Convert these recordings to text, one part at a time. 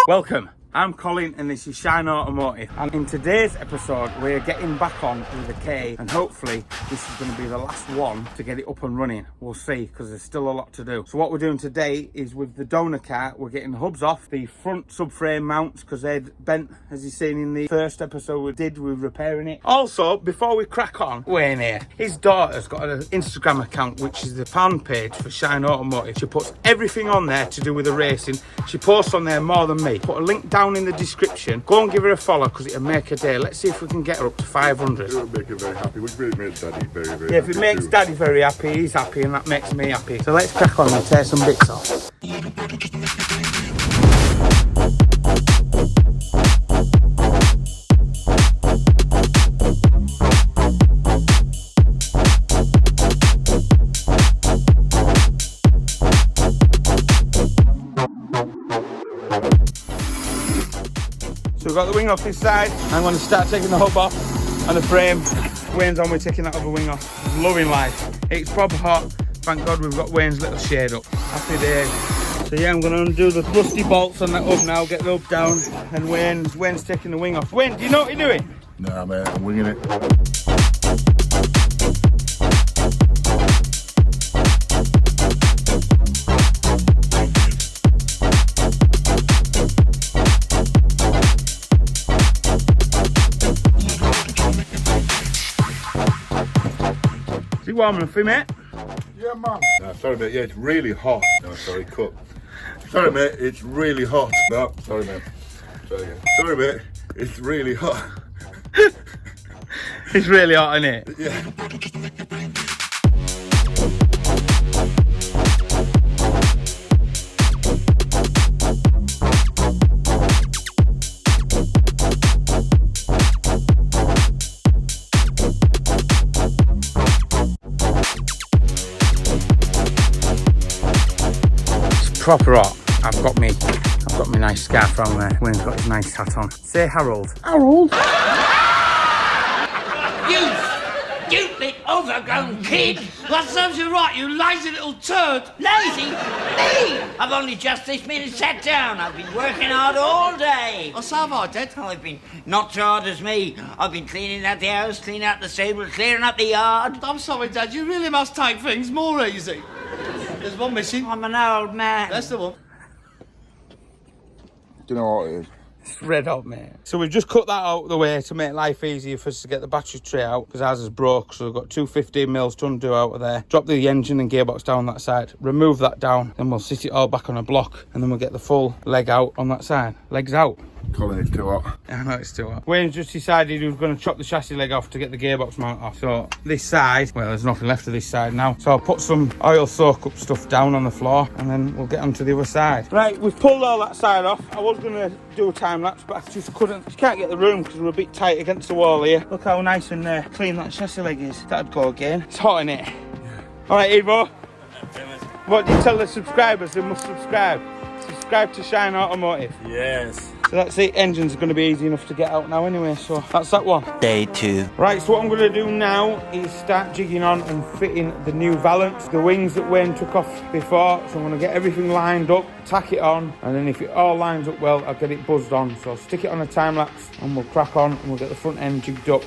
Welcome, I'm Colin and this is Shine Automotive, and in today's episode we're getting back on with the K, and hopefully this is going to be the last one to get it up and running. We'll see, because there's still a lot to do. So what we're doing today is with the donor cart, we're getting the hubs off, the front subframe mounts, because they'd bent, as you've seen in the first episode we did with repairing it. Also, before we crack on, Wayne here, his daughter's got an Instagram account which is the fan page for Shine Automotive. She puts everything on there to do with the racing. She posts on there more than me. Put a link down in the description. Go and give her a follow because it'll make her day. Let's see if we can get her up to 500. It'll make her very happy, which makes Daddy very happy. Yeah, if it makes Daddy very happy, he's happy, and that makes me happy. So let's crack on and tear some bits off. So we've got the wing off this side. I'm going to start taking the hub off and the frame. Wayne's on, we're taking that other wing off. Loving life. It's proper hot. Thank God we've got Wayne's little shade up. Happy days. So yeah, I'm going to undo the rusty bolts on that hub now, get the hub down, and Wayne's taking the wing off. Wayne, do you know what you're doing? Nah, man, I'm winging it. Is it warm enough for you, mate? Yeah, man. No, sorry, mate. Yeah, it's really hot. No, sorry, cut. Sorry, mate. It's really hot. No, sorry, mate. Sorry again. Sorry, mate. It's really hot. It's really hot, isn't it? Yeah. Proper hot. I've got me nice scarf on there. Wayne's got his nice hat on. Say Harold. Harold? You stupid, overgrown kid! What serves you right, you lazy little turd? Lazy? Me? I've only just this minute sat down. I've been working hard all day. Oh, so have I, Dad. I've been not so hard as me. I've been cleaning out the house, cleaning out the stable, clearing up the yard. I'm sorry, Dad. You really must take things more easy. There's one missing. I'm an old man. That's the one. Do you know what it is? It's red hot, mate. So we've just cut that out of the way to make life easier for us to get the battery tray out, because ours is broke. So we've got 215 mils to undo out of there. Drop the engine and gearbox down that side. Remove that down. Then we'll sit it all back on a block. And then we'll get the full leg out on that side. Legs out. Colin, it's too hot. I know it's too hot. Wayne's just decided he was going to chop the chassis leg off to get the gearbox mount off. So this side, well, there's nothing left of this side now. So I'll put some oil soak up stuff down on the floor, and then we'll get onto the other side. Right, we've pulled all that side off. I was going to do a time lapse, but I just couldn't. Just can't get the room because we're a bit tight against the wall here. Look how nice and clean that chassis leg is. That'd go again. It's hot in it. Yeah. All right, Evo. What do you tell the subscribers? They must subscribe. Subscribe to Shine Automotive. Yes. So that's it. Engine's going to be easy enough to get out now anyway, so that's that one. Day 2. Right, so what I'm going to do now is start jigging on and fitting the new valance, the wings that Wayne took off before. So I'm going to get everything lined up, tack it on, and then if it all lines up well, I'll get it buzzed on. So I'll stick it on a time lapse and we'll crack on and we'll get the front end jigged up.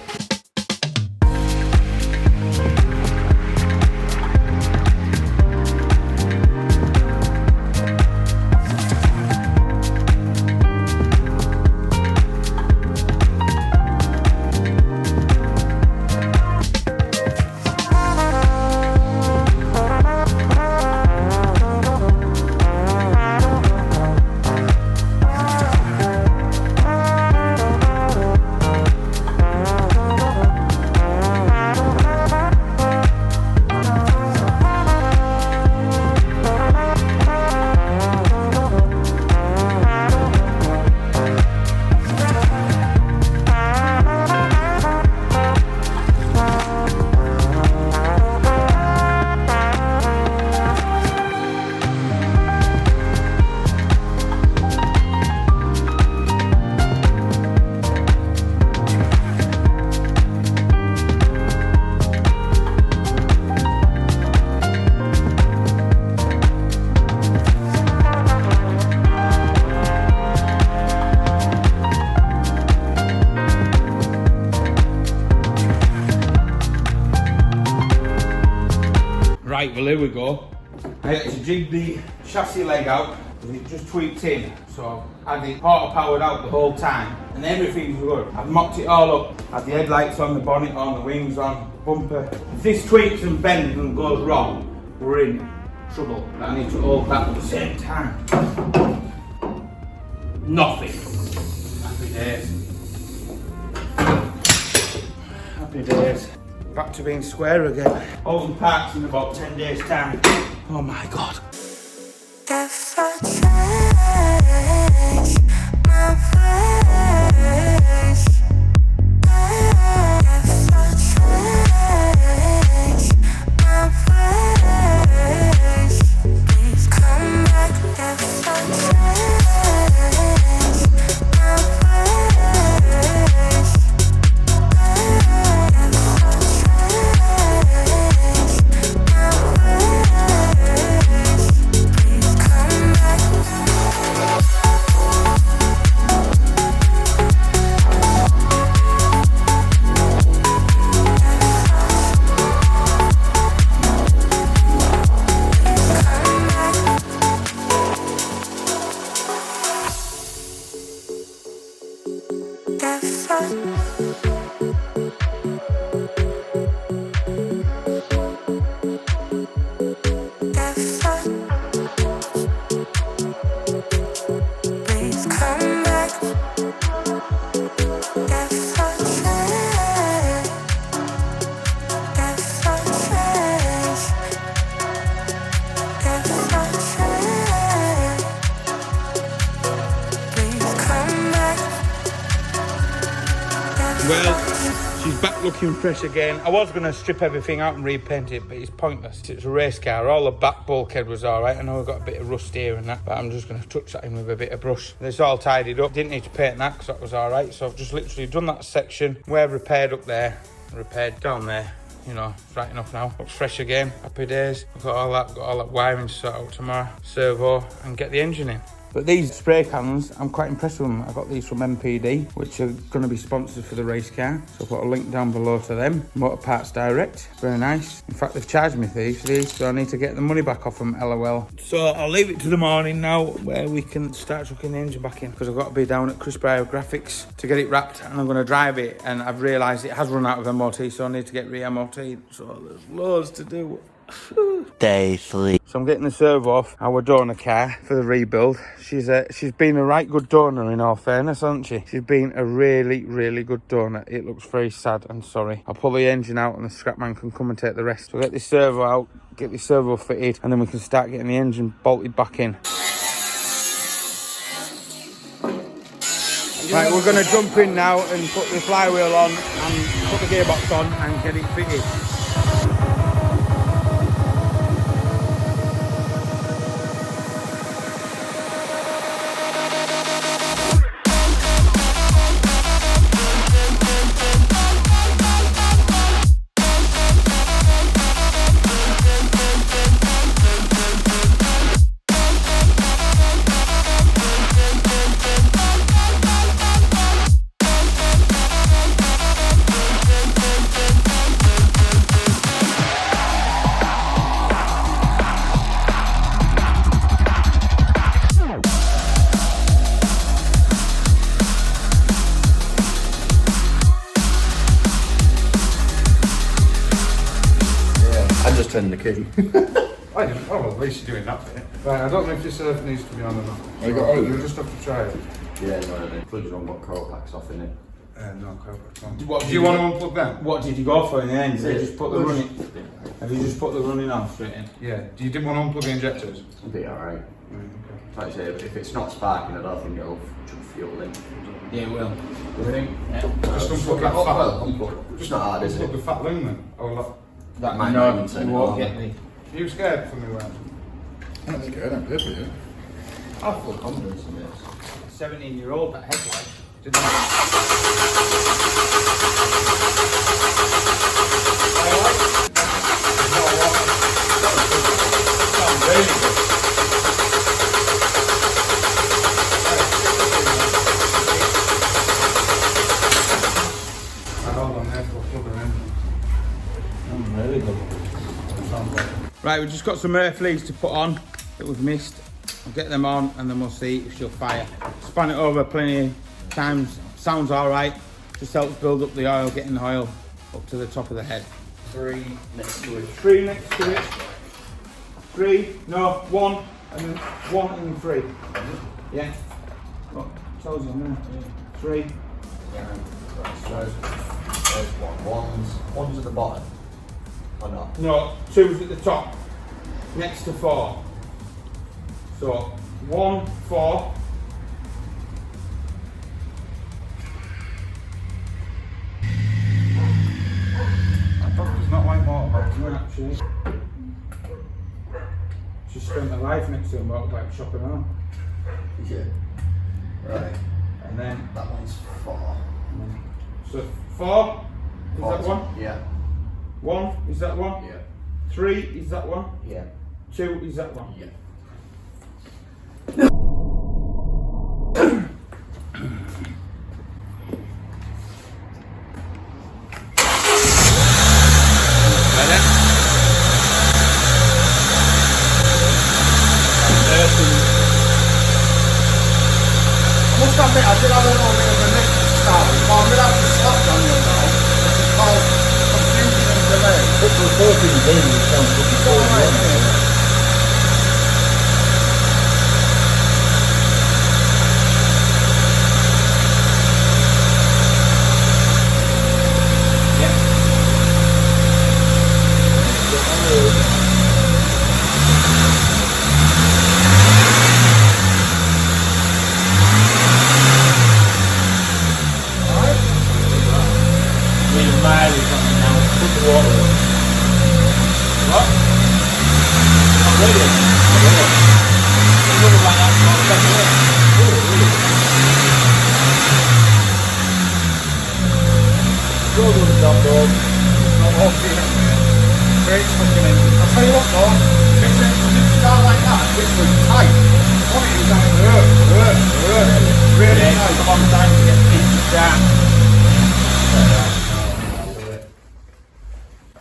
Right, well here we go. I had to jig the chassis leg out because it just tweaked in. So I had it auto powered out the whole time and everything's good. I've mocked it all up. Had the headlights on, the bonnet on, the wings on, bumper. If this tweaks and bends and goes wrong, we're in trouble. I need to hold that at the same time. Nothing. Happy days. Happy days. Back to being square again. Holding parts in about 10 days time. Oh my god. If I change my ways, if I change my ways, please come back. If I change my ways, Well, she's back looking fresh again. I was going to strip everything out and repaint it, but it's pointless. It's a race car. All the back bulkhead was all right. I know we've got a bit of rust here and that, but I'm just going to touch that in with a bit of brush. It's all tidied up. Didn't need to paint that because that was all right. So I've just literally done that section where I've repaired up there, repaired down there. You know, it's right enough now. Looks fresh again. Happy days. I've got all that wiring to sort out tomorrow. Servo and get the engine in. But these spray cans, I'm quite impressed with them. I got these from MPD, which are going to be sponsored for the race car. So I'll put a link down below to them. Motor Parts Direct, very nice. In fact, they've charged me for these, so I need to get the money back off them, LOL. So I'll leave it to the morning now, where we can start chucking the engine back in, because I've got to be down at Chris Bryar Graphics to get it wrapped, and I'm going to drive it, and I've realised it has run out of MOT, so I need to get re-MOT'd. So there's loads to do. Day 3. So I'm getting the servo off our donor car for the rebuild. She's been a right good donor, in all fairness, hasn't she? She's been a really, really good donor. It looks very sad and sorry. I'll pull the engine out and the scrapman can come and take the rest. So I'll get this servo out, get this servo fitted, and then we can start getting the engine bolted back in. Right, we're going to jump in now and put the flywheel on and put the gearbox on and get it fitted. Turn the key. Oh, well, at least you're doing that bit. Right, I don't know if this earth needs to be on or not. You got oil? We'll just have to try it. Yeah, no, the plugs on got coil packs off in it. No, Cobra. What Do you want to unplug them? What did you go for in the end? Did you just put the running? Have you just put the running on straight in? Yeah. You didn't want to unplug the injectors? It'll be alright. Okay. Like I say, if it's not sparking, I don't think it'll chuck fuel in. Yeah, it will. You think? Yeah. Just unplug that fat. Well, it's not hard, is Unplug it? the fat loom then? Or like, That might No, not even turn you it won't on. get the... are you scared for me, Ryan? That's good, I'm good with you. I've full confidence in this. 17-year-old that headlight. Didn't I? Sounds really good. Right, we've just got some earth leads to put on that we've missed. I'll get them on and then we'll see if she'll fire. Span it over plenty of times. Sounds all right. Just helps build up the oil, getting the oil up to the top of the head. 3 next to it. 3 next to it. 3, no, 1, and then 1 and then 3. Yeah. Oh, tells you now. 3. Yeah. So there's one. One's at the bottom. Or not? No, 2's at the top. Next to 4. So 1, 4. It's not like motorbikes. Actually, she spent her life next to a motorbike shopping on. Yeah. Right. And then, That one's 4. so 4 is that 1? Yeah. 1 is that 1? Yeah. 3 is that 1? Yeah. 2 is that 1? Yeah. I did have a little bit of a mix start, but I'm going to have to stop on you now. It's called confusion and delay. What the fuck are you doing? It sounds fucking cool. Great fucking engine. I'll tell you what though, this engine didn't start like that, it was tight. On it was like, really tight. A long time to get things down.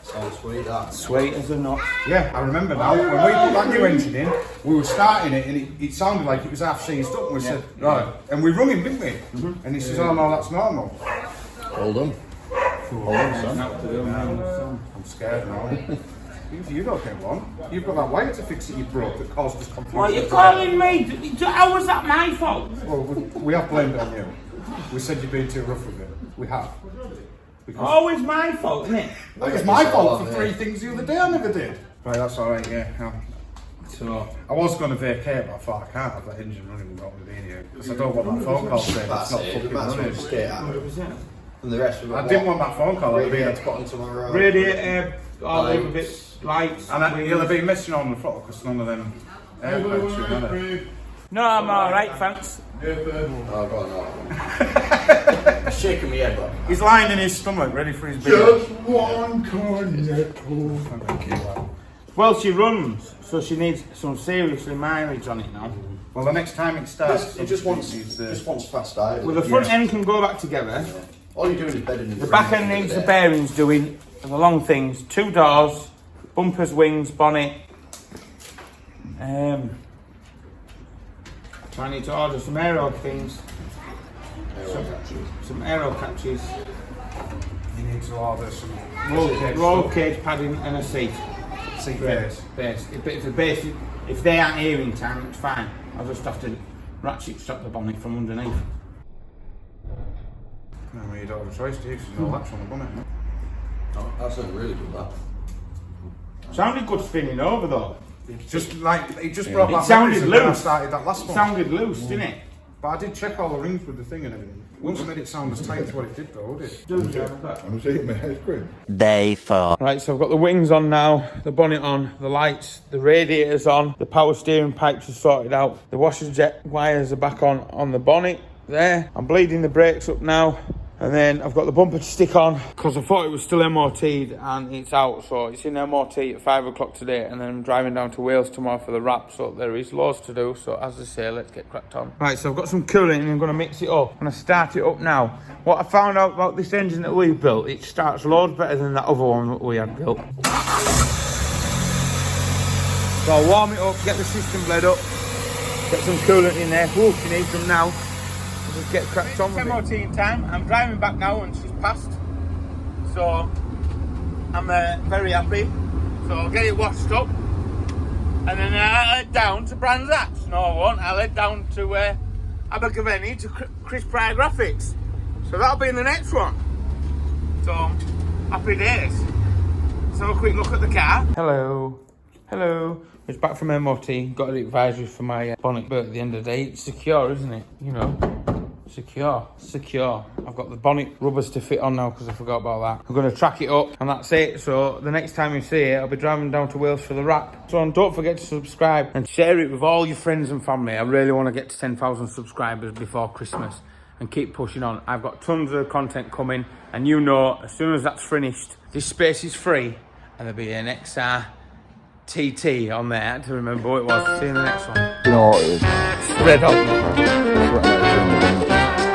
So sweet that. Sweet as a nut. Yeah, I remember now, when we put that new engine in, we were starting it and it sounded like it was half seized up and we said, right, and we rung him, didn't we? And he says, oh no, that's normal. Hold on. Hold on, son. I'm scared now. You don't get one. You've got that wire to fix it you broke that caused us confusion. What are you calling me? How was that my fault? Well, we have blamed it on you. We said you've been too rough with it. We have. Because Always my fault, isn't it? it was my fault for 3 things the other day I never did. Right, that's alright, yeah. So, I was going to vacate, but I thought I can't have that engine running without me being here. Because I don't want that phone call saying it's That's not it. fucking That's what running. just get out. And the rest of it. I didn't want that phone call. I'd be Radiator to put on tomorrow. Radiator, all over bits, lights. and you'll have been missing on the throttle because none of them airbags should have it. No, I'm alright, thanks. Oh, go on, no. Shaking my head, but. He's lying in his stomach, ready for his beer. Just one cornetto. Thank you. Well, she runs, so she needs some seriously mileage on it now. Well, the next time it starts, It just wants fast idle. Well, the front end can go back together. All you're doing is bedding in The back end needs the bearings doing, and the long things. 2 doors, bumpers, wings, bonnet. I need to order some aero things. Some aero catches. you need to order some Roll cage padding and a seat. seat base. Base. If they aren't here in time, it's fine. I'll just have to ratchet strap the bonnet from underneath. No, well, you don't have a choice, do you? Because no latch on the bonnet. Oh, that sounds really good, that. Sounded good spinning over though. Just like, it just brought back It sounded memories of when I loose. started that last It one. sounded loose, didn't it? But I did check all the rings with the thing and everything. Wouldn't have made it sound as tight as what it did though, would it? I'm saying my ice cream. Day 4. Right, so I've got the wings on now, the bonnet on, the lights, the radiators on, the power steering pipes are sorted out, the washer jet wires are back on the bonnet there. I'm bleeding the brakes up now. And then I've got the bumper to stick on because I thought it was still MOT'd and it's out. So it's in MOT at 5 o'clock today, and then I'm driving down to Wales tomorrow for the wrap. So there is loads to do. So as I say, let's get cracked on. Right, so I've got some coolant and I'm going to mix it up. I'm going to start it up now. What I found out about this engine that we've built, it starts loads better than that other one that we had built. So I'll warm it up, get the system bled up, get some coolant in there. Ooh, she needs them now. We'll just get cracked on with it. MOT in time. I'm driving back now and she's passed. So I'm very happy. So I'll get it washed up. And then I'll head down to Brands Hatch. No, I won't. I'll head down to Abergavenny to Chris Pryor Graphics. So that'll be in the next one. So, happy days. Let's have a quick look at the car. Hello. Hello. It's back from MOT. Got the advisory for my bonnet, but at the end of the day, it's secure, isn't it? You know, secure. I've got the bonnet rubbers to fit on now because I forgot about that. I'm going to track it up and that's it. So the next time you see it, I'll be driving down to Wales for the wrap. So don't forget to subscribe and share it with all your friends and family. I really want to get to 10,000 subscribers before Christmas and keep pushing on. I've got tons of content coming and you know, as soon as that's finished, this space is free and there'll be an XR TT on there. I had to remember what it was. See you in the next one. You know what it is? Spread up. It's